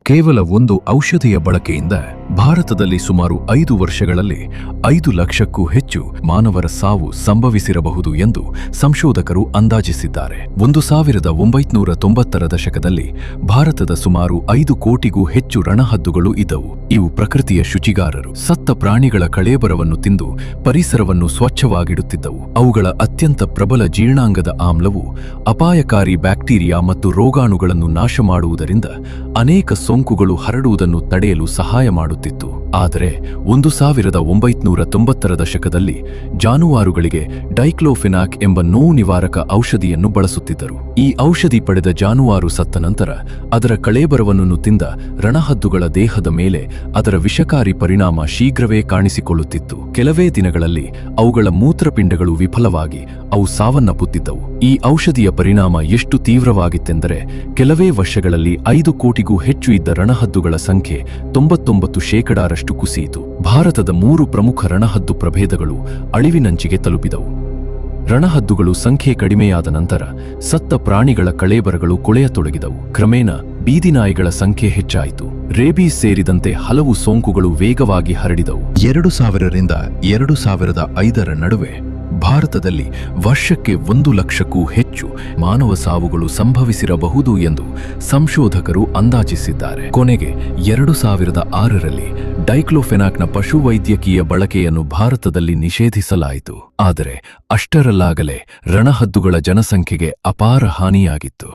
ಕೇವಲ ಒಂದು ಔಷಧಿಯ ಬಳಕೆಯಿಂದ ಭಾರತದಲ್ಲಿ ಸುಮಾರು 5 ವರ್ಷಗಳಲ್ಲಿ 5 ಲಕ್ಷಕ್ಕೂ ಹೆಚ್ಚು ಮಾನವರ ಸಾವು ಸಂಭವಿಸಿರಬಹುದು ಎಂದು ಸಂಶೋಧಕರು ಅಂದಾಜಿಸಿದ್ದಾರೆ. 1990ರ ದಶಕದಲ್ಲಿ ಭಾರತದ ಸುಮಾರು 5 ಕೋಟಿಗೂ ಹೆಚ್ಚು ರಣಹದ್ದುಗಳು ಇದ್ದವು. ಇವು ಪ್ರಕೃತಿಯ ಶುಚಿಗಾರರು. ಸತ್ತ ಪ್ರಾಣಿಗಳ ಕಳೇಬರವನ್ನು ತಿಂದು ಪರಿಸರವನ್ನು ಸ್ವಚ್ಛವಾಗಿಡುತ್ತಿದ್ದವು. ಅವುಗಳ ಅತ್ಯಂತ ಪ್ರಬಲ ಜೀರ್ಣಾಂಗದ ಆಮ್ಲವು ಅಪಾಯಕಾರಿ ಬ್ಯಾಕ್ಟೀರಿಯಾ ಮತ್ತು ರೋಗಾಣುಗಳನ್ನು ನಾಶ ಮಾಡುವುದರಿಂದ ಅನೇಕ ಸೋಂಕುಗಳು ಹರಡುವುದನ್ನು ತಡೆಯಲು ಸಹಾಯ ಮಾಡುತ್ತಿತ್ತು. ಆದರೆ 1990ರ ದಶಕದಲ್ಲಿ ಜಾನುವಾರುಗಳಿಗೆ ಡೈಕ್ಲೋಫೆನಾಕ್ ಎಂಬ ನೋವು ನಿವಾರಕ ಔಷಧಿಯನ್ನು ಬಳಸುತ್ತಿದ್ದರು. ಈ ಔಷಧಿ ಪಡೆದ ಜಾನುವಾರು ಸತ್ತ ನಂತರ ಅದರ ಕಳೇಬರವನ್ನು ತಿಂದ ರಣಹದ್ದುಗಳ ದೇಹದ ಮೇಲೆ ಅದರ ವಿಷಕಾರಿ ಪರಿಣಾಮ ಶೀಘ್ರವೇ ಕಾಣಿಸಿಕೊಳ್ಳುತ್ತಿತ್ತು. ಕೆಲವೇ ದಿನಗಳಲ್ಲಿ ಅವುಗಳ ಮೂತ್ರಪಿಂಡಗಳು ವಿಫಲವಾಗಿ ಅವು ಸಾವನ್ನಪ್ಪುತ್ತಿದ್ದವು. ಈ ಔಷಧಿಯ ಪರಿಣಾಮ ಎಷ್ಟು ತೀವ್ರವಾಗಿತ್ತೆಂದರೆ ಕೆಲವೇ ವರ್ಷಗಳಲ್ಲಿ 5 ಕೋಟಿಗೂ ಹೆಚ್ಚು ಇದ್ದ ರಣಹದ್ದುಗಳ ಸಂಖ್ಯೆ 99% ಕುಸಿಯಿತು. ಭಾರತದ 3 ಪ್ರಮುಖ ರಣಹದ್ದು ಪ್ರಭೇದಗಳು ಅಳಿವಿನಂಚಿಗೆ ತಲುಪಿದವು. ರಣಹದ್ದುಗಳು ಸಂಖ್ಯೆ ಕಡಿಮೆಯಾದ ನಂತರ ಸತ್ತ ಪ್ರಾಣಿಗಳ ಕಳೇಬರಗಳು ಕೊಳೆಯತೊಡಗಿದವು. ಕ್ರಮೇಣ ಬೀದಿನಾಯಿಗಳ ಸಂಖ್ಯೆ ಹೆಚ್ಚಾಯಿತು. ರೇಬೀಸ್ ಸೇರಿದಂತೆ ಹಲವು ಸೋಂಕುಗಳು ವೇಗವಾಗಿ ಹರಡಿದವು. 2000ರಿಂದ 2005ರ ನಡುವೆ ಭಾರತದಲ್ಲಿ ವರ್ಷಕ್ಕೆ 1 ಲಕ್ಷಕ್ಕೂ ಹೆಚ್ಚು ಮಾನವ ಸಾವುಗಳು ಸಂಭವಿಸಿರಬಹುದು ಎಂದು ಸಂಶೋಧಕರು ಅಂದಾಜಿಸಿದ್ದಾರೆ. ಕೊನೆಗೆ 2006ರಲ್ಲಿ ಡೈಕ್ಲೋಫೆನಾಕ್ನ ಪಶುವೈದ್ಯಕೀಯ ಬಳಕೆಯನ್ನು ಭಾರತದಲ್ಲಿ ನಿಷೇಧಿಸಲಾಯಿತು. ಆದರೆ ಅಷ್ಟರಲ್ಲಾಗಲೇ ರಣಹದ್ದುಗಳ ಜನಸಂಖ್ಯೆಗೆ ಅಪಾರ ಹಾನಿಯಾಗಿತ್ತು.